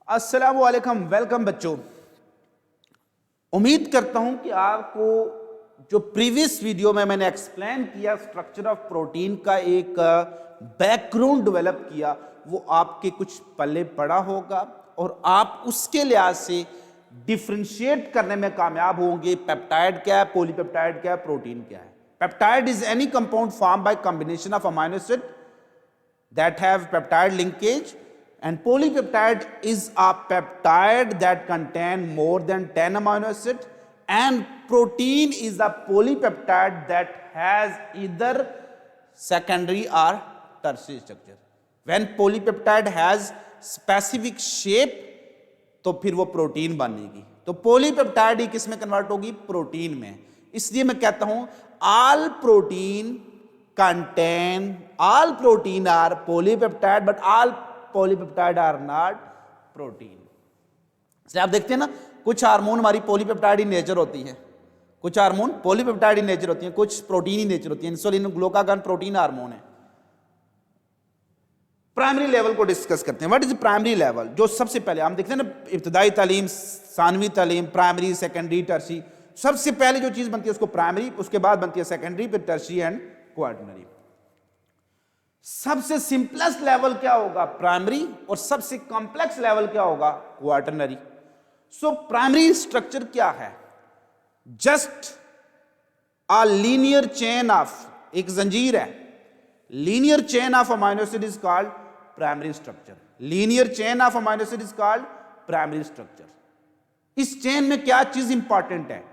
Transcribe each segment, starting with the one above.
अस्सलाम वालेकुम, वेलकम बच्चों। उम्मीद करता हूं कि आपको जो प्रीवियस वीडियो में मैंने एक्सप्लेन किया स्ट्रक्चर ऑफ प्रोटीन का एक बैकग्राउंड डेवलप किया, वो आपके कुछ पल्ले पड़ा होगा और आप उसके लिहाज से डिफ्रेंशिएट करने में कामयाब होंगे। पेप्टाइड क्या है, पॉलीपेप्टाइड क्या है, प्रोटीन क्या है। Peptide is any compound form by combination of amino acid that have peptide linkage, and polypeptide is a peptide that contain more than 10 amino acid, and protein is a polypeptide that has either secondary or tertiary structure. When polypeptide has specific shape तो फिर वो protein बनेगी। तो polypeptide ही किस में convert होगी? Protein में। इसलिए मैं कहता हूं all protein are polypeptide, but all polypeptide are not protein. इसलिए आप देखते हैं ना, कुछ हार्मोन हमारी पॉलीपेप्टाइड इन नेचर होती है, कुछ हार्मोन पॉलीपेप्टाइड इन नेचर होती है, कुछ प्रोटीन इन नेचर होती है। इंसुलिन, ग्लूकागॉन प्रोटीन हार्मोन है। प्राइमरी लेवल को डिस्कस करते हैं। What is primary level? जो सबसे पहले हम देखते हैं ना, इब्तदाई तालीम, सानवी तालीम, प्राइमरी, सेकेंडरी, टर्शी। सबसे पहले जो चीज बनती है उसको प्राइमरी, उसके बाद बनती है सेकेंडरी, फिर टर्शी एंड क्वार्टनरी। सबसे सिंपलेस्ट लेवल क्या होगा? प्राइमरी। और सबसे कॉम्प्लेक्स लेवल क्या होगा? क्वार्टनरी। सो प्राइमरी स्ट्रक्चर क्या है? Just a linear chain of, एक जंजीर है, linear chain of amino acid is called primary structure. Linear chain of amino acid is called primary structure. इस चेन में क्या चीज इंपॉर्टेंट है?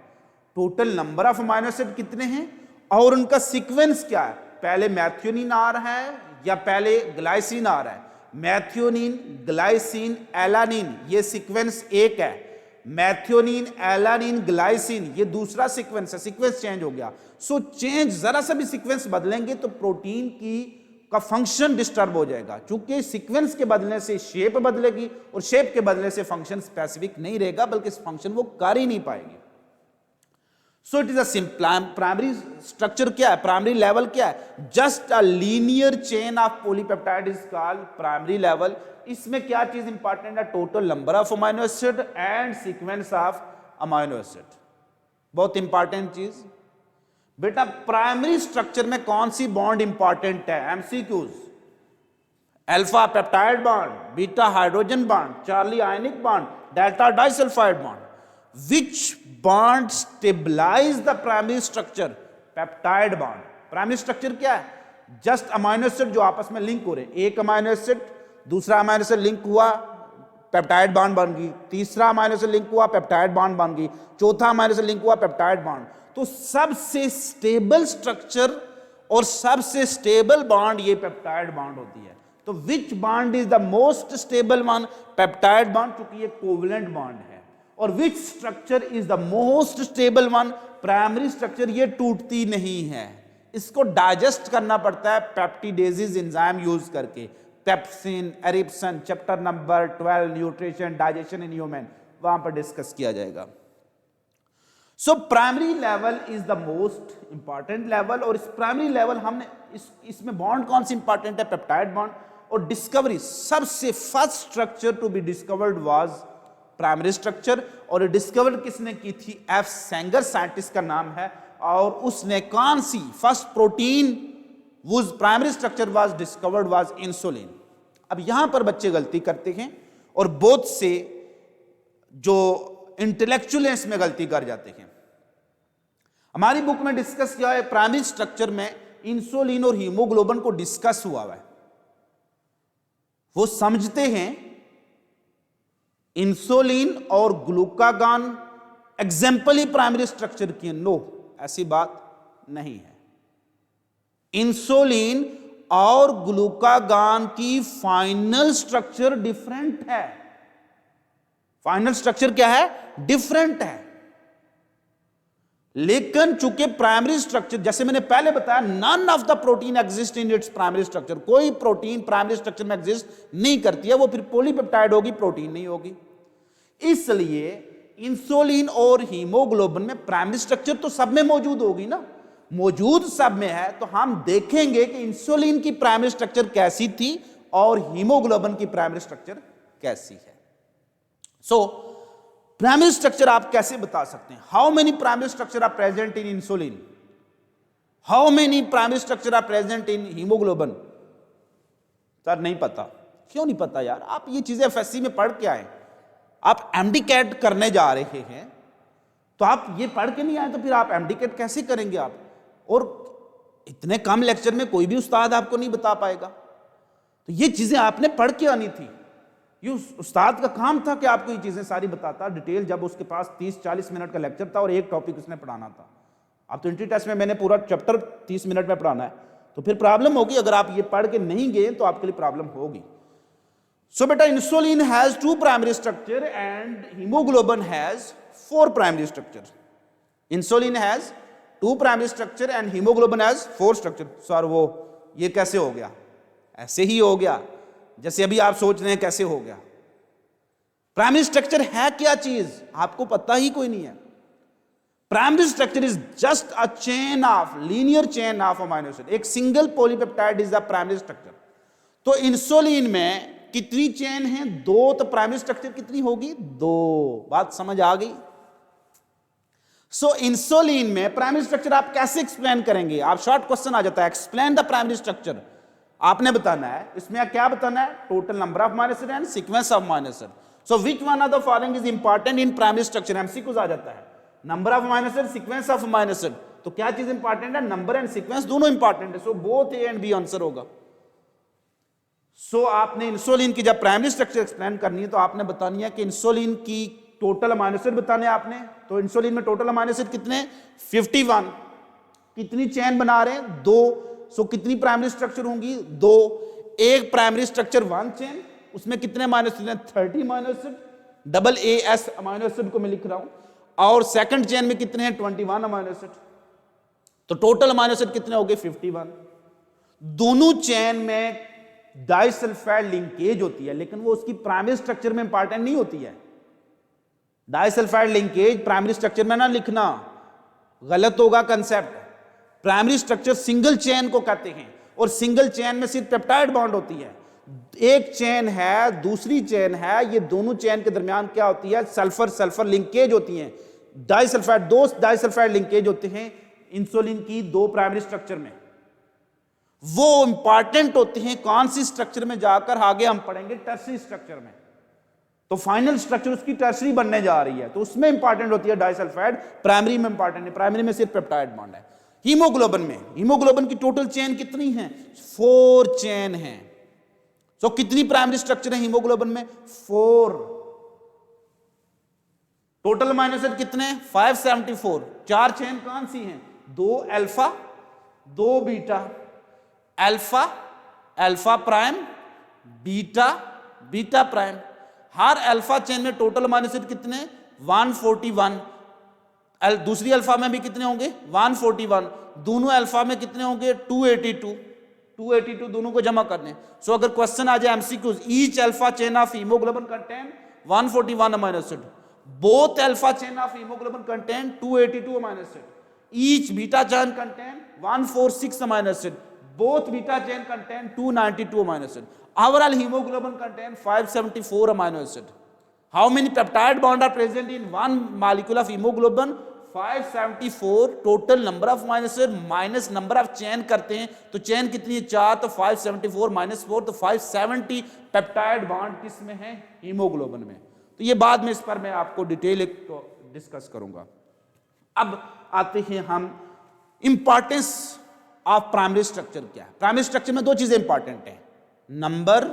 Total number of amino acid कितने हैं और उनका सीक्वेंस क्या है। पहले मैथियोनिन आ रहा है या पहले ग्लाइसिन आ रहा है? मैथियोनिन, ग्लाइसिन, एलानिन, ये सीक्वेंस एक है। मैथियोनिन, एलानिन, ग्लाइसिन, ये दूसरा सीक्वेंस है। सीक्वेंस चेंज हो गया। सो चेंज, जरा सा भी सीक्वेंस बदलेंगे तो प्रोटीन का फंक्शन डिस्टर्ब हो जाएगा। चूंकि सीक्वेंस के बदलने से शेप बदलेगी और शेप के बदलने से फंक्शन स्पेसिफिक नहीं रहेगा, बल्कि फंक्शन वो कर ही नहीं पाएगी। So it is a simple primary structure. क्या है प्राइमरी लेवल? क्या है? Just a linear chain of polypeptide is called primary level. इसमें क्या चीज इंपॉर्टेंट है? Total number of amino acid and sequence of amino acid. बहुत इंपॉर्टेंट चीज बेटा। प्राइमरी स्ट्रक्चर में कौन सी बॉन्ड इंपॉर्टेंट है? MCQs. Alpha peptide bond, beta hydrogen bond, Charlie ionic bond, delta disulphide bond. Which bond stabilize the primary structure? Peptide bond. Primary structure क्या है? Just amino acid जो आपस में लिंक हो रहे हैं। एक अमाइनो एसिड दूसरा अमाइनो एसिड लिंक हुआ, पेप्टाइड बॉन्ड बन गई। तीसरा अमाइनो एसिड लिंक हुआ, पेप्टाइड बॉन्ड बन गई। चौथा अमाइनो एसिड लिंक हुआ, पेप्टाइड बॉन्ड। तो सबसे स्टेबल स्ट्रक्चर और सबसे स्टेबल बॉन्ड ये पेप्टाइड बॉन्ड होती है। तो विच bond is the most stable one? Peptide bond, क्योंकि ये कोवलेंट बॉन्ड है। और which structure is the most stable one? Primary structure. ये टूटती नहीं है, इसको डाइजेस्ट करना पड़ता है पेप्टिडेजिस एंजाइम यूज करके। Pepsin, erepsin, chapter number 12 nutrition digestion in human, वहां पर डिस्कस किया जाएगा। So primary level is the most important level. और इस प्राइमरी लेवल हमने इसमें बॉन्ड कौन सी इंपॉर्टेंट है? Peptide bond. और डिस्कवरी, सबसे first structure to be discovered was primary structure. और डिस्कवर किसने की थी? एफ सेंगर साइंटिस्ट का नाम है। और उसने कौन सी first protein was primary structure was discovered was insulin. अब यहां पर बच्चे गलती करते हैं और बहुत से जो इंटेलेक्चुअल हैं इसमें गलती कर जाते हैं। हमारी बुक में डिस्कस किया है, प्राइमरी स्ट्रक्चर में इंसुलिन और हीमोग्लोबिन को डिस्कस हुआ है। वो समझते हैं इंसुलिन और ग्लूकागॉन एग्जाम्पल ही प्राइमरी स्ट्रक्चर की है। नो, ऐसी बात नहीं है। इंसुलिन और ग्लूकागॉन की फाइनल स्ट्रक्चर डिफरेंट है। फाइनल स्ट्रक्चर क्या है? डिफरेंट है। लेकिन चूंकि प्राइमरी स्ट्रक्चर, जैसे मैंने पहले बताया, none of the protein exist in its primary structure. कोई प्रोटीन प्राइमरी स्ट्रक्चर में एग्जिस्ट नहीं करती है, वो फिर पॉलीपेप्टाइड होगी, प्रोटीन नहीं होगी। इसलिए इंसुलिन और हीमोग्लोबिन में प्राइमरी स्ट्रक्चर तो सब में मौजूद होगी ना, मौजूद सब में है। तो हम देखेंगे कि इंसुलिन की प्राइमरी स्ट्रक्चर कैसी थी और हीमोग्लोबिन की प्राइमरी स्ट्रक्चर कैसी है। सो प्राइमरी स्ट्रक्चर आप कैसे बता सकते हैं? How many primary structure are present in insulin? How many primary structure are present in haemoglobin? Sir नहीं पता। क्यों नहीं पता यार? आप ये चीजें एफएससी में पढ़ के आए, आप एमडी कैट करने जा रहे हैं, तो आप ये पढ़ के नहीं आए तो फिर आप एमडी कैट कैसे करेंगे आप? और इतने कम लेक्चर में कोई भी उस्ताद आपको नहीं बता पाएगा। तो ये चीजें आपने पढ़ के आनी थी। ये उस्ताद का काम था कि आपको ये चीजें सारी बताता डिटेल, जब उसके पास 30-40 मिनट का लेक्चर था और एक टॉपिक उसने पढ़ाना था। अब तो एंट्री टेस्ट में मैंने पूरा चैप्टर 30 मिनट में पढ़ाना है, तो फिर प्रॉब्लम होगी। अगर आप ये पढ़ के नहीं गए तो आपके लिए प्रॉब्लम होगी। सो बेटा, insulin has 2 primary structure and haemoglobin has 4 primary structure. Insulin has 2 primary structure and haemoglobin has 4 structure. Sir वो ये कैसे हो गया? ऐसे ही हो गया जैसे अभी आप सोच रहे हैं कैसे हो गया। प्राइमरी स्ट्रक्चर है क्या चीज? आपको पता ही कोई नहीं है। Primary structure is just a chain of linear chain of amino acid. एक single polypeptide is the primary structure. तो इंसुलिन में कितनी चेन है? 2। तो प्राइमरी स्ट्रक्चर कितनी होगी? 2। बात समझ आ गई? सो इंसुलिन में प्राइमरी स्ट्रक्चर आप कैसे एक्सप्लेन करेंगे? आप शॉर्ट क्वेश्चन आ जाता है, एक्सप्लेन द प्राइमरी स्ट्रक्चर। आपने बताना है, इसमें क्या बताना है? Total number of amino acid and sequence of amino acid. So which one of the following is important in primary structure? MCQs आ जाता है, number of amino acid, sequence of amino acid. तो क्या चीज इंपॉर्टेंट है? Number and sequence दोनों important है। So both A and B answer होगा। सो आपने इंसुलिन की जब प्राइमरी स्ट्रक्चर एक्सप्लेन करनी है तो आपने बतानी है कि इंसुलिन की टोटल अमीनो एसिड बताने आपने। तो इंसुलिन में टोटल अमीनो एसिड कितने? 51। कितनी चेन बना रहे हैं? 2। सो कितनी प्राइमरी स्ट्रक्चर होंगी? 2। एक प्राइमरी स्ट्रक्चर 1 चेन, उसमें कितने अमीनो एसिड हैं? 30 amino acid, double AS amino acid को मैं लिख रहा हूं। और सेकंड चेन में कितने हैं? 21 अमीनो एसिड। तो टोटल अमीनो एसिड कितने हो गए? 51। दोनों चेन में डाइसल्फाइड लिंकेज होती है, लेकिन वो उसकी प्राइमरी स्ट्रक्चर में इंपॉर्टेंट नहीं होती है। डाइसल्फाइड लिंकेज प्राइमरी स्ट्रक्चर में ना लिखना, गलत होगा concept. Primary structure single chain को कहते हैं, और सिंगल चेन में सिर्फ पेप्टाइड बॉन्ड होती है। एक चेन है, दूसरी चेन है, ये दोनों चेन के दरमियान क्या होती है? सल्फर सल्फर लिंकेज होती है। डाइसल्फाइड, 2 डाइसल्फाइड लिंकेज होते हैं इंसुलिन की 2 प्राइमरी स्ट्रक्चर में। वो इंपॉर्टेंट होते हैं कौन सी स्ट्रक्चर में? जाकर आगे हम पढ़ेंगे टर्सरी स्ट्रक्चर में। तो फाइनल स्ट्रक्चर उसकी टर्सरी बनने जा रही है, तो उसमें इंपॉर्टेंट होती है डाइसल्फाइड, प्राइमरी में इंपॉर्टेंट है। प्राइमरी में सिर्फ पेप्टाइड बॉन्ड है। हीमोग्लोबिन में, हीमोग्लोबिन की टोटल चेन कितनी है? 4 चेन है। तो कितनी प्राइमरी स्ट्रक्चर है हीमोग्लोबिन में? 4। टोटल अमीनो एसिड कितने? 574। 4 चेन कौन सी हैं? 2 alpha, 2 beta. Alpha, alpha prime, beta, beta prime. हर अल्फा चेन में टोटल अमीनो एसिड कितने? 141। दूसरी अल्फा में भी कितने होंगे? 141। दोनों अल्फा में कितने होंगे? 282। 282 दोनों को जमा करने। सो अगर क्वेश्चन आ जाए MCQs, each alpha chain of haemoglobin contain 141 amino acid, both alpha chain of haemoglobin contain 282 amino acid, each beta chain contain 146 amino acid, both beta chain contain 292 amino acid. Overall hemoglobin contain 574 amino acid. How many peptide bond are present in one molecule of hemoglobin? 574. Total number of amino acid minus number of chain करते हैं तो chain कितनी है? 4। तो 574 minus 4 तो 570 peptide bond किस में है? हीमोग्लोबिन में। तो ये बाद में इस पर मैं आपको डिटेल डिस्कस करूंगा। अब आते हैं हम इंपॉर्टेंस ऑफ प्राइमरी स्ट्रक्चर क्या है। प्राइमरी स्ट्रक्चर में 2 चीजें इंपॉर्टेंट है, number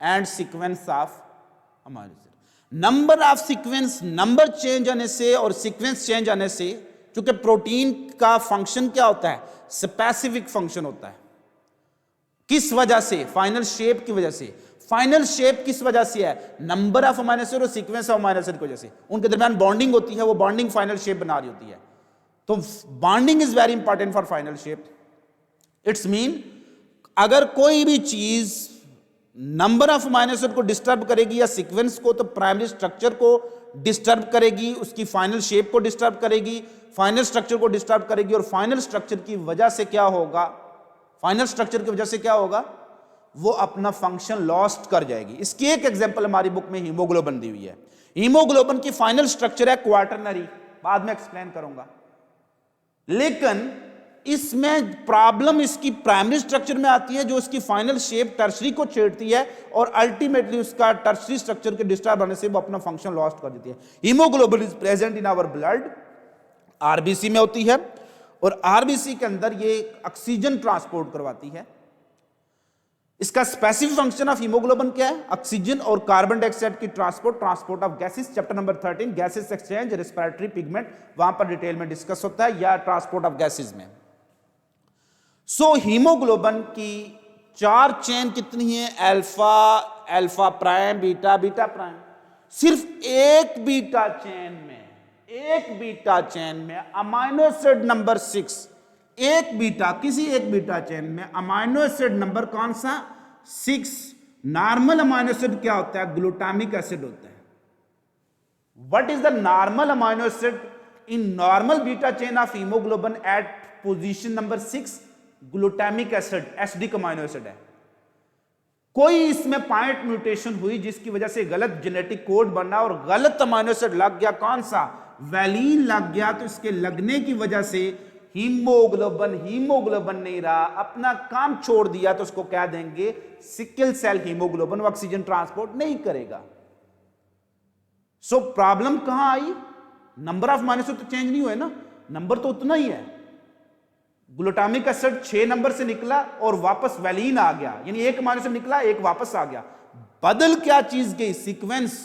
and sequence of amino acid. Number of sequence, number change होने से और सीक्वेंस चेंज होने से, क्योंकि प्रोटीन का फंक्शन क्या होता है? स्पेसिफिक फंक्शन होता है। किस वजह से? फाइनल शेप की वजह से। फाइनल शेप किस वजह से है? नंबर ऑफ अमीनो एसिड और सीक्वेंस ऑफ अमीनो एसिड की वजह से। उनके दरमियान बॉन्डिंग होती है, वो बॉन्डिंग फाइनल शेप बना रही होती है। तो bonding is very important for final shape. It's mean अगर कोई भी चीज नंबर ऑफ अमीनो एसिड को डिस्टर्ब करेगी या सीक्वेंस को, तो प्राइमरी स्ट्रक्चर को डिस्टर्ब करेगी, उसकी फाइनल शेप को डिस्टर्ब करेगी, फाइनल स्ट्रक्चर को डिस्टर्ब करेगी। और फाइनल स्ट्रक्चर की वजह से क्या होगा? फाइनल स्ट्रक्चर की वजह से क्या होगा? वो अपना फंक्शन लॉस्ट कर जाएगी। इसकी एक एग्जांपल हमारी बुक में हीमोग्लोबिन दी हुई है। हीमोग्लोबिन की फाइनल स्ट्रक्चर है क्वार्टरनरी, बाद में एक्सप्लेन करूंगा, लेकिन इसमें प्रॉब्लम इसकी प्राइमरी स्ट्रक्चर में आती है, जो इसकी फाइनल शेप टर्शरी को छेड़ती है और अल्टीमेटली उसका टर्शरी स्ट्रक्चर के डिस्टर्ब होने से वो अपना फंक्शन लॉस्ट कर देती है। Haemoglobin is present in our blood, RBC में होती है, और आरबीसी के अंदर ये ऑक्सीजन ट्रांसपोर्ट करवाती है। इसका स्पेसिफिक फंक्शन ऑफ हीमोग्लोबिन क्या है? ऑक्सीजन और कार्बन डाइऑक्साइड की transport of gases, chapter number 13 gases exchange respiratory pigment, वहां पर डिटेल में डिस्कस होता है, या ट्रांसपोर्ट ऑफ गैसेस में। सो हीमोग्लोबिन की 4 चेन कितनी है? Alpha, alpha prime, beta, beta prime. सिर्फ एक बीटा चेन में अमाइनो एसिड नंबर 6, किसी एक बीटा चेन में अमाइनो एसिड नंबर कौन सा? 6। नॉर्मल अमाइनो एसिड क्या होता है? ग्लूटामिक एसिड होता है। What is the normal amino acid in normal beta chain of haemoglobin at position number 6? Glutamic acid, acidic amino acid है। कोई इसमें पॉइंट म्यूटेशन हुई जिसकी वजह से गलत जेनेटिक कोड बना और गलत अमाइनो एसिड लग गया, कौन सा? वैलीन लग गया। तो इसके लगने की वजह से हीमोग्लोबिन नहीं रहा, अपना काम छोड़ दिया, तो उसको क्या देंगे? Sickle cell haemoglobin. Oxygen transport नहीं करेगा। सो प्रॉब्लम कहां आई? नंबर ऑफ अमाइनो एसिड तो चेंज नहीं हुए ना, नंबर तो उतना ही है। ग्लूटामिक एसिड 6 नंबर से निकला और वापस वैलीन आ गया, यानी एक अमाइनो एसिड निकला, एक वापस आ गया। बदल क्या चीज गई? सीक्वेंस।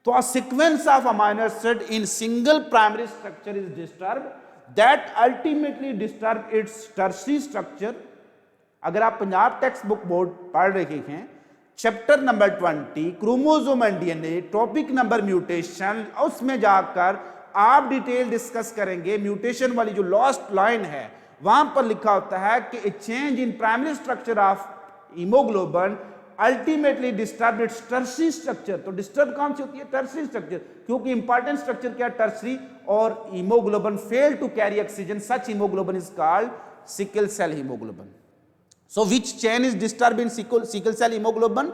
तो a sequence of amino acid in single primary structure is disturbed that ultimately disturb its tertiary structure। अगर आप पंजाब टेक्स्ट बुक बोर्ड पढ़ रहे हैं, chapter number 20 chromosome and DNA, topic number mutation, उसमें जाकर आप डिटेल डिस्कस करेंगे। म्यूटेशन वाली जो लास्ट लाइन है वहां पर लिखा होता है कि a change in primary structure of haemoglobin ultimately disturb its tertiary structure. तो डिस्टर्ब कौन सी होती है? टर्शरी स्ट्रक्चर, क्योंकि इंपॉर्टेंट स्ट्रक्चर क्या है? टर्शरी। और haemoglobin fail to carry oxygen, such haemoglobin is called sickle cell haemoglobin. So which chain is disturb in sickle cell haemoglobin?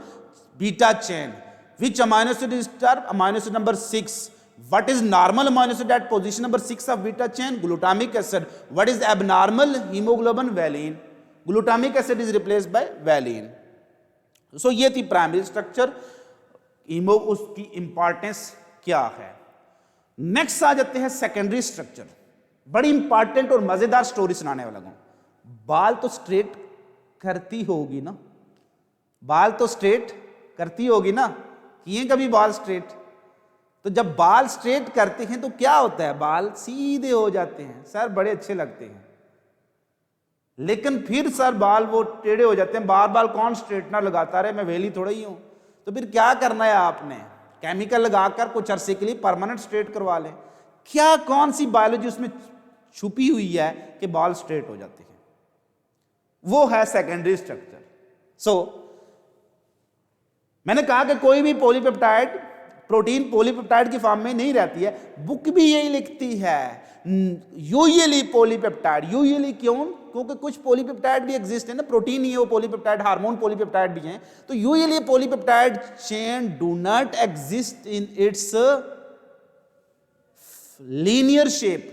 Beta chain. Which amino acid is disturb? Amino acid number 6। What is normal amino acid at position number 6 of beta chain? Glutamic acid. What is abnormal? Hemoglobin valine. Glutamic acid is replaced by valine. So ये थी primary structure. उसकी importance क्या है? Next आ जाते हैं secondary structure. बड़ी important और मजेदार स्टोरी सुनाने वाला हूं। बाल तो स्ट्रेट करती होगी ना, बाल तो स्ट्रेट करती होगी ना, किए कभी बाल स्ट्रेट? तो जब बाल स्ट्रेट करते हैं तो क्या होता है? बाल सीधे हो जाते हैं, सर बड़े अच्छे लगते हैं। लेकिन फिर सर बाल वो टेढ़े हो जाते हैं। बार बार कौन स्ट्रेटनर लगाता रहे, मैं वेली थोड़ा ही हूं। तो फिर क्या करना है आपने? केमिकल लगाकर कुछ अरसे के लिए परमानेंट स्ट्रेट करवा लें। क्या कौन सी बायोलॉजी उसमें छुपी हुई है कि बाल स्ट्रेट हो जाते हैं? वो है सेकेंडरी स्ट्रक्चर। सो मैंने कहा कि कोई भी पॉलीपेप्टाइड प्रोटीन पॉलीपेप्टाइड की फॉर्म में नहीं रहती है। बुक भी यही लिखती है, यूजुअली पॉलीपेप्टाइड। यूजुअली क्यों? क्योंकि कुछ पॉलीपेप्टाइड भी एग्जिस्ट है ना, प्रोटीन ही है वो पॉलीपेप्टाइड, हार्मोन पॉलीपेप्टाइड भी हैं। तो usually polypeptide chain do not exist in it's linear shape,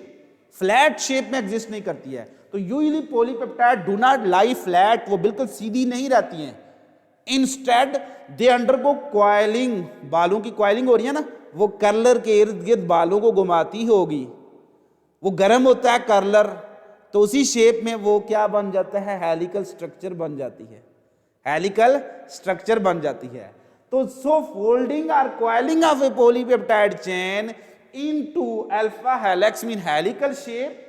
flat shape में एग्जिस्ट नहीं करती है। तो usually polypeptide do not lie flat, वो बिल्कुल सीधी नहीं रहती हैं। इंस्टेड दे अंडरगो कॉइलिंग, बालों की कॉइलिंग हो रही है ना, वो कर्लर के इर्द गिर्द बालों को घुमाती होगी, वो गर्म होता है कर्लर, तो उसी शेप में वो क्या बन जाता है? हेलिकल स्ट्रक्चर बन जाती है, हेलिकल स्ट्रक्चर बन जाती है। तो सो फोल्डिंग और coiling of a polypeptide chain into alpha helix mean helical shape,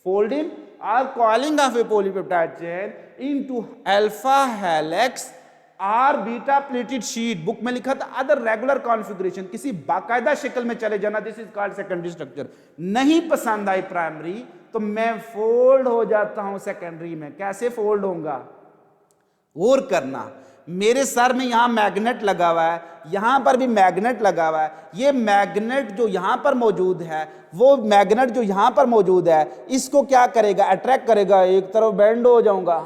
folding और coiling of a polypeptide chain into alpha helix or beta pleated sheet. Book में लिखा था अदर रेगुलर कॉन्फ़िगरेशन, किसी बाकायदा शक्ल में चले जाना, this is called secondary structure. नहीं पसंद आई प्राइमरी तो मैं फोल्ड हो जाता हूं सेकेंडरी में। कैसे फोल्ड होऊंगा? और करना, मेरे सर में यहां मैग्नेट लगा हुआ है, यहां पर भी मैग्नेट लगा हुआ है। ये मैग्नेट जो यहां पर मौजूद है, वो मैग्नेट जो यहां पर मौजूद है, इसको क्या करेगा? अट्रैक्ट करेगा, एक तरफ बेंड हो जाऊंगा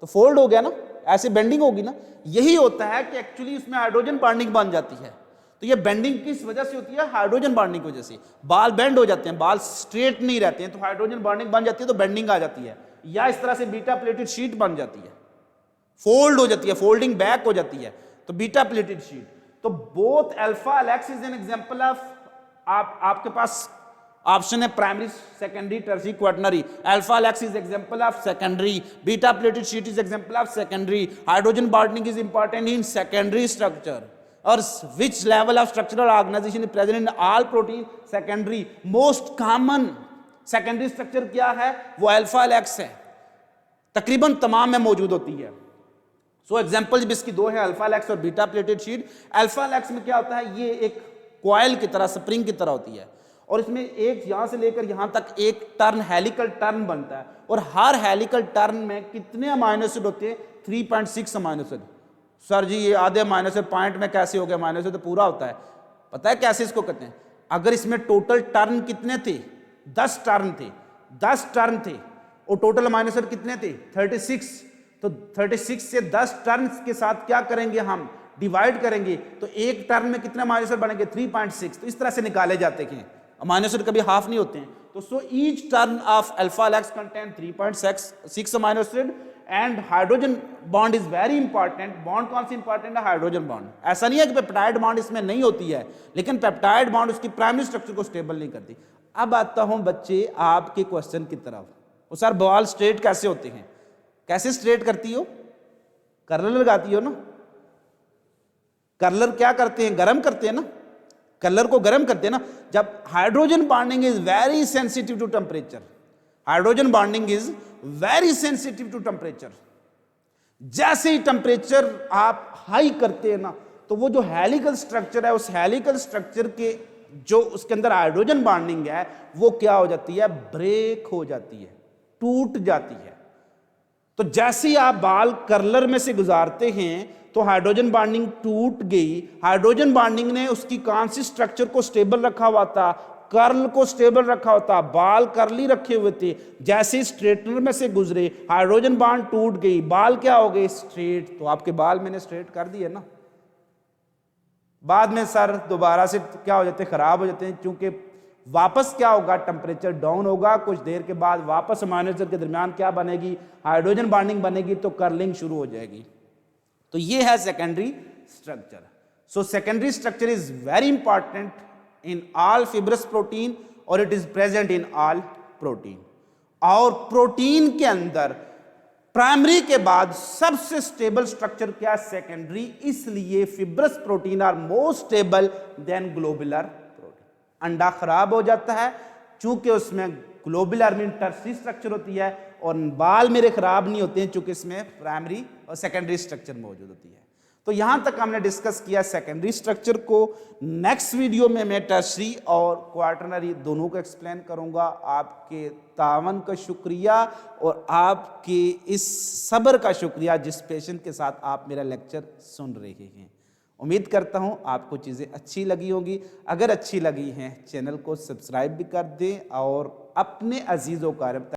तो फोल्ड हो गया ना, ऐसे बेंडिंग होगी ना, यही होता है कि एक्चुअली इसमें हाइड्रोजन बॉन्डिंग बन जाती है। तो ये बेंडिंग किस वजह से होती है? हाइड्रोजन बॉन्डिंग की वजह से। बाल बेंड हो जाते हैं, बाल स्ट्रेट नहीं रहते हैं, तो हाइड्रोजन बॉन्डिंग बन जाती है, तो बेंडिंग आ जाती है। या इस तरह से बीटा प्लेटेड शीट बन जाती है, फोल्ड हो जाती है, फोल्डिंग बैक हो जाती है, तो बीटा प्लेटेड शीट। तो both alpha Alex is an example of, आपके पास ऑप्शन है primary, secondary, tertiary, quaternary. Alpha Alex is example of secondary, beta pleated sheet is example of secondary, hydrogen bonding is important in secondary structure, और which level of structural organization is present in all protein? secondary. most common secondary structure क्या है? वो alpha Alex है, तकरीबन तमाम में मौजूद होती है। सो एग्जांपल इसकी दो है, अल्फा एलेक्स और beta pleated sheet. Alpha Alex में क्या होता है? ये एक कॉइल की तरह, स्प्रिंग की तरह होती है, और इसमें एक यहां से लेकर यहां तक एक टर्न, हेलिकल टर्न बनता है, और हर हेलिकल टर्न में कितने अमाइनो एसिड होते हैं? 3.6 अमाइनो एसिड। सर जी ये आधे अमाइनो एसिड पॉइंट में कैसे हो गया? अमाइनो एसिड तो पूरा होता है। पता है कैसे इसको कहते हैं? अगर इसमें टोटल टर्न कितने थे? 10 टर्न थे, 10 टर्न थे, और टोटल अमाइनो एसिड कितने थे? 36। तो 36 से 10 टर्न के साथ क्या करेंगे? हम डिवाइड करेंगे, तो एक टर्न में कितने अमाइनो एसिड बनेंगे? 3.6। तो इस तरह से निकाले जाते हैं, अमाइनो एसिड कभी हाफ नहीं होते हैं। तो so each turn off alpha Alex contain 3.6 amino acid, and hydrogen bond is very important. Bond कौन सी इंपॉर्टेंट है? Hydrogen bond. ऐसा नहीं है कि पेप्टाइड बॉन्ड इसमें नहीं होती है, लेकिन पेप्टाइड बॉन्ड उसकी प्राइमरी स्ट्रक्चर को स्टेबल नहीं करती। अब आता हूं बच्चे आपके क्वेश्चन की तरफ। वो सर बॉल स्ट्रेट कैसे होते हैं? कैसे स्ट्रेट करती हो? कर्लर लगाती हो ना? कर्लर क्या करते हैं? गर्म करते हैं ना, कलर को गर्म करते हैं ना। जब hydrogen bonding is very sensitive to temperature, hydrogen bonding is very sensitive to temperature. जैसे ही टेम्परेचर आप हाई करते हैं ना, तो वो जो हेलिकल स्ट्रक्चर है, उस हेलिकल स्ट्रक्चर के जो उसके अंदर हाइड्रोजन बॉन्डिंग है, वो क्या हो जाती है? ब्रेक हो जाती है, टूट जाती है। तो जैसे ही आप बाल कर्लर में से गुजारते हैं, तो हाइड्रोजन बॉन्डिंग टूट गई। हाइड्रोजन बॉन्डिंग ने उसकी कौन सी स्ट्रक्चर को स्टेबल रखा हुआ था? कर्ल को स्टेबल रखा होता, बाल कर्ली रखे हुए थे। जैसे स्ट्रेटनर में से गुजरे, हाइड्रोजन बॉन्ड टूट गई, बाल क्या हो गए? स्ट्रेट। तो आपके बाल मैंने स्ट्रेट कर दिए ना। बाद में सर दोबारा से क्या हो जाते हैं? खराब हो जाते हैं, क्योंकि वापस क्या होगा? टेम्परेचर डाउन होगा, कुछ देर के बाद वापस अमाइनो एसिड के दरमियान क्या बनेगी? हाइड्रोजन बॉन्डिंग बनेगी, तो कर्लिंग शुरू हो जाएगी। तो ये है secondary structure. So secondary structure is very important in all fibrous protein, और it is present in all protein। और प्रोटीन के अंदर प्राइमरी के बाद सबसे स्टेबल स्ट्रक्चर क्या? सेकेंडरी। इसलिए fibrous protein are more stable than globular protein. अंडा खराब हो जाता है चूंकि उसमें ग्लोबुलर मीन टर्शियरी स्ट्रक्चर होती है, और बाल मेरे खराब नहीं होते हैं चूंकि इसमें प्राइमरी और सेकेंडरी स्ट्रक्चर मौजूद होती है। तो यहां तक हमने डिस्कस किया सेकेंडरी स्ट्रक्चर को। नेक्स्ट वीडियो में मैं टर्शियरी और क्वाटरनरी दोनों को एक्सप्लेन करूंगा। आपके तावन का शुक्रिया, और आपके इस सब्र का शुक्रिया जिस पेशेंस के साथ आप मेरा लेक्चर सुन रहे हैं। उम्मीद करता हूं आपको चीज़ें अच्छी लगी होंगी। अगर अच्छी लगी हैं, चैनल को सब्सक्राइब भी कर दें, और अपने अजीज़ों का